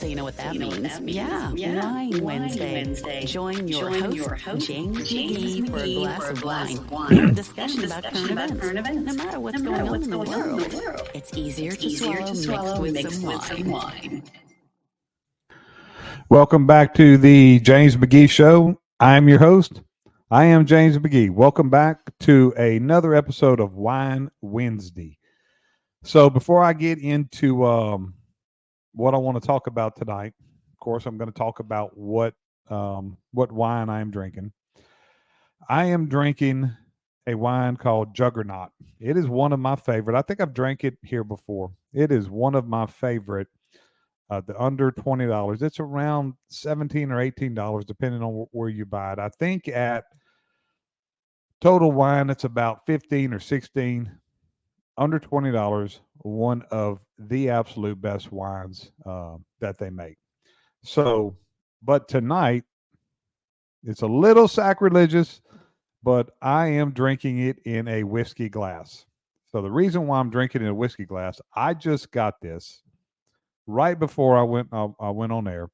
So you know what that means. Yeah, Wine Wednesday. Join your host, James McGee, for a glass of wine and a discussion about current events. No matter what's going on in the world, it's easier to swallow mixed with some wine. Welcome back to the James McGee Show. I'm your host. I am James McGee. Welcome back to another episode of Wine Wednesday. So before I get into what I want to talk about tonight, of course, I'm going to talk about what wine I am drinking. I am drinking a wine called Juggernaut. It is one of my favorite. I think I've drank it here before. It is one of my favorite. The under $20. It's around $17 or $18, depending on where you buy it. I think at Total Wine, it's about 15 or 16. Under $20, one of the absolute best wines that they make. So, but tonight, it's a little sacrilegious, but I am drinking it in a whiskey glass. So the reason why I'm drinking in a whiskey glass, I just got this right before I went on air.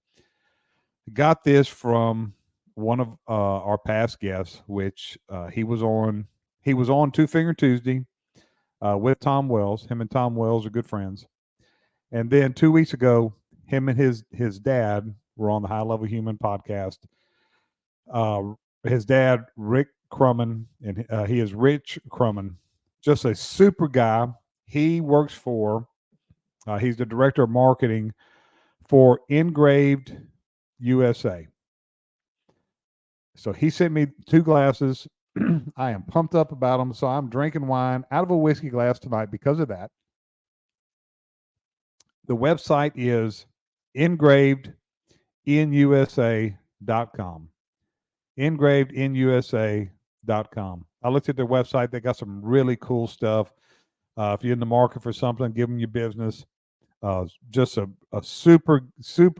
Got this from one of our past guests, which he was on. He was on Two Finger Tuesday with Tom Wells. Him and Tom Wells are good friends. And then 2 weeks ago, him and his dad were on the High Level Human podcast. His dad, Rick Crumman, and he is Rich Crumman, just a super guy. He works for. He's the director of marketing for Engraved USA. So he sent me 2 glasses. I am pumped up about them. So I'm drinking wine out of a whiskey glass tonight because of that. The website is engravedinusa.com. Engravedinusa.com. I looked at their website. They got some really cool stuff. If you're in the market for something, give them your business. Just a super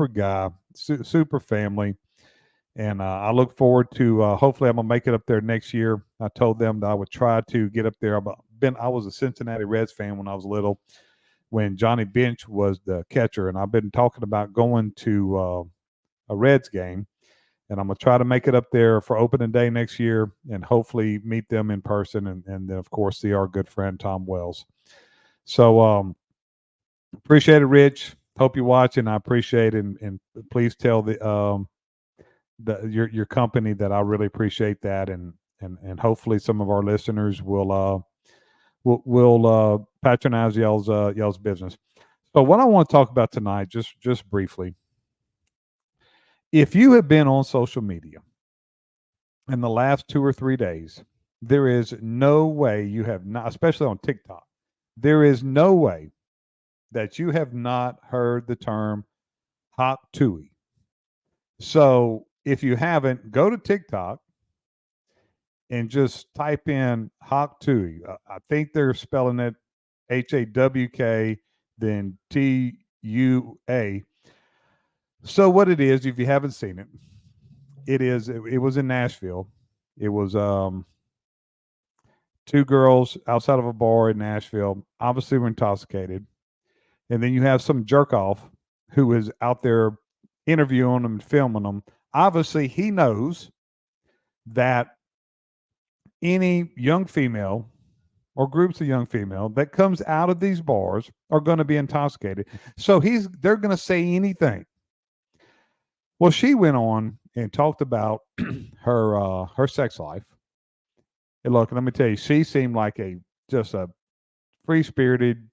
guy, super family. And I look forward to hopefully I'm gonna make it up there next year. I told them that I would try to get up there. I was a Cincinnati Reds fan when I was little, when Johnny Bench was the catcher, and I've been talking about going to a Reds game, and I'm gonna try to make it up there for opening day next year, and hopefully meet them in person, and then of course see our good friend Tom Wells. So appreciate it, Rich. Hope you're watching. I appreciate it, and please tell your company that I really appreciate that, and hopefully some of our listeners will patronize y'all's business. So what I want to talk about tonight, just briefly, if you have been on social media in the last 2 or 3 days, there is no way you have not, especially on TikTok, there is no way that you have not heard the term hot Tuah. So if you haven't, go to TikTok and just type in hot Tuah. I think they're spelling it HAWK, then TUA. So what it is, if you haven't seen it, it was in Nashville. It was 2 girls outside of a bar in Nashville, obviously were intoxicated. And then you have some jerk off who is out there interviewing them and filming them. Obviously, he knows that any young female or groups of young female that comes out of these bars are going to be intoxicated. So they're going to say anything. Well, she went on and talked about her sex life. And look, let me tell you, she seemed like just a free spirited,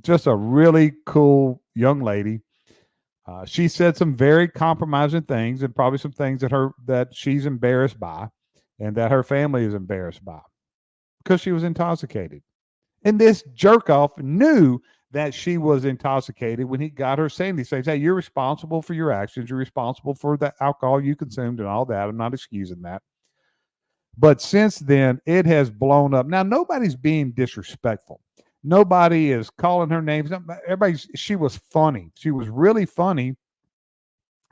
just a really cool young lady. She said some very compromising things, and probably some things that she's embarrassed by, and that her family is embarrassed by, because she was intoxicated. And this jerk off knew that she was intoxicated when he got her saying these things. Hey, you're responsible for your actions. You're responsible for the alcohol you consumed and all that. I'm not excusing that. But since then, it has blown up. Now, nobody's being disrespectful. Nobody is calling her names. She was funny. She was really funny.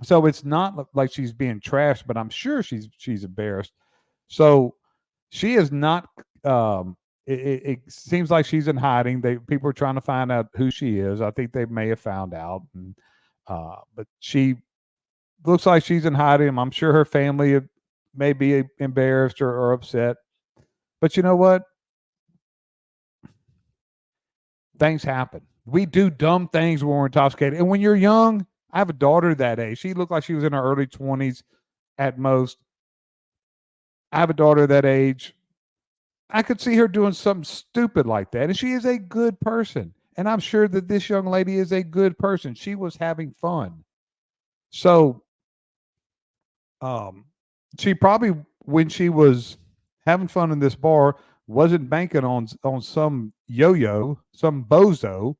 So it's not like she's being trashed, but I'm sure she's embarrassed. So she is not. It seems like she's in hiding. People are trying to find out who she is. I think they may have found out, and But she looks like she's in hiding. I'm sure her family may be embarrassed or upset. But you know what? Things happen. We do dumb things when we're intoxicated. And when you're young, I have a daughter that age. She looked like she was in her early 20s at most. I have a daughter that age. I could see her doing something stupid like that. And she is a good person. And I'm sure that this young lady is a good person. She was having fun. So she probably, when she was having fun in this bar, wasn't banking on some yo-yo, some bozo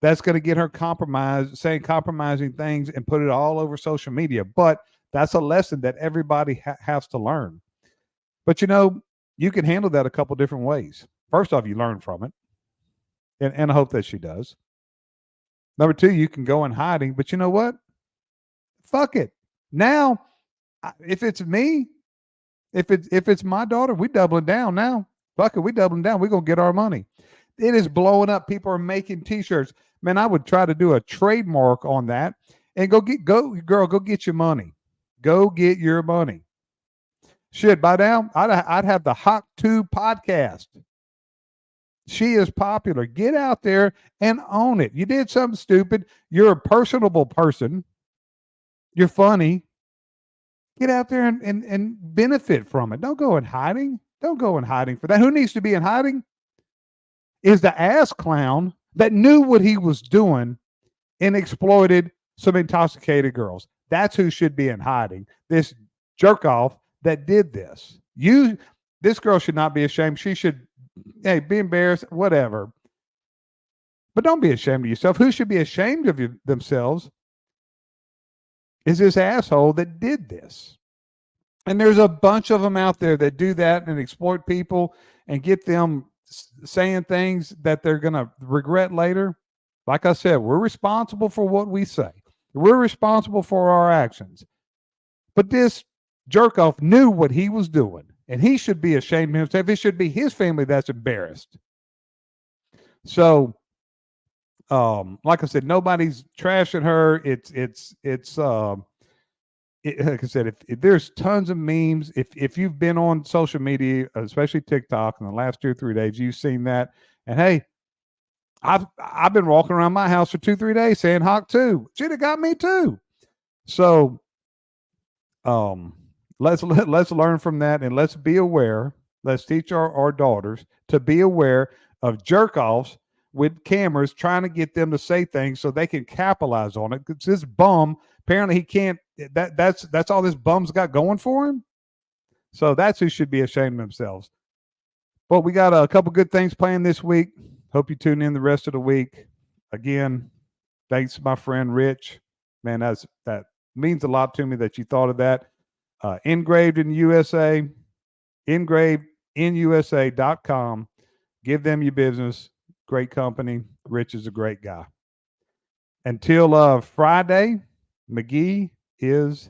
that's going to get her compromised, saying compromising things and put it all over social media. But that's a lesson that everybody has to learn. But you can handle that a couple different ways. First off, you learn from it, and I hope that she does. Number two, you can go in hiding, but you know what? Fuck it. Now, if it's me, if it's my daughter, we doubling down now. Fuck it, we doubling down. We're gonna get our money. It is blowing up. People are making T-shirts. Man, I would try to do a trademark on that and go get your money. Go get your money. Shit, by now I'd have the Hawk 2 podcast. She is popular. Get out there and own it. You did something stupid. You're a personable person. You're funny. Get out there and benefit from it. Don't go in hiding. Don't go in hiding for that. Who needs to be in hiding? Is the ass clown that knew what he was doing and exploited some intoxicated girls. That's who should be in hiding. This jerk off that did this. This girl should not be ashamed. She should, hey, be embarrassed, whatever. But don't be ashamed of yourself. Who should be ashamed of themselves is this asshole that did this. And there's a bunch of them out there that do that and exploit people and get them saying things that they're going to regret later. Like I said, we're responsible for what we say. We're responsible for our actions. But this jerk off knew what he was doing, and he should be ashamed of himself. It should be his family that's embarrassed. So, like I said, nobody's trashing her. Like I said, if there's tons of memes, if you've been on social media, especially TikTok, in the last 2 or 3 days, you've seen that. And hey, I've been walking around my house for 2-3 days saying Hawk 2. Should have got me too. So let's learn from that, and let's be aware. Let's teach our daughters to be aware of jerk offs with cameras, trying to get them to say things so they can capitalize on it. Because this bum, apparently he can't. That's all this bum's got going for him. So that's who should be ashamed of themselves. But we got a couple good things planned this week. Hope you tune in the rest of the week. Again, thanks to my friend Rich. Man, that means a lot to me that you thought of that. Engraved in USA, engravedinusa.com. Give them your business. Great company. Rich is a great guy. Until Friday, McGee is